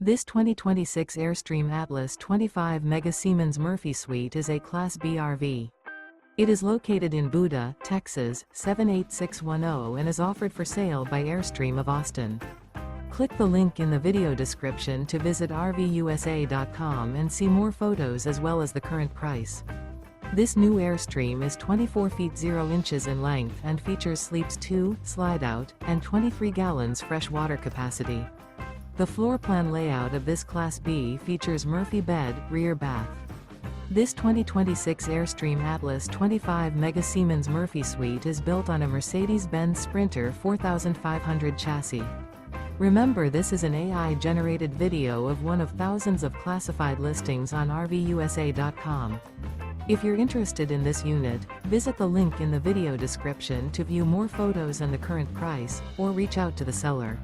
This 2026 Airstream Atlas 25 Mega Siemens Murphy Suite is a Class B RV. It is located in Buda, Texas, 78610 and is offered for sale by Airstream of Austin. Click the link in the video description to visit RVUSA.com and see more photos as well as the current price. This new Airstream is 24 feet 0 inches in length and features sleeps 2, Slideout, and 23 gallons fresh water capacity. The floor plan layout of this Class B features Murphy bed, rear bath. This 2026 Airstream Atlas 25 Mega Siemens Murphy Suite is built on a Mercedes-Benz Sprinter 4500 chassis. Remember, this is an AI-generated video of one of thousands of classified listings on RVUSA.com. If you're interested in this unit, visit the link in the video description to view more photos and the current price, or reach out to the seller.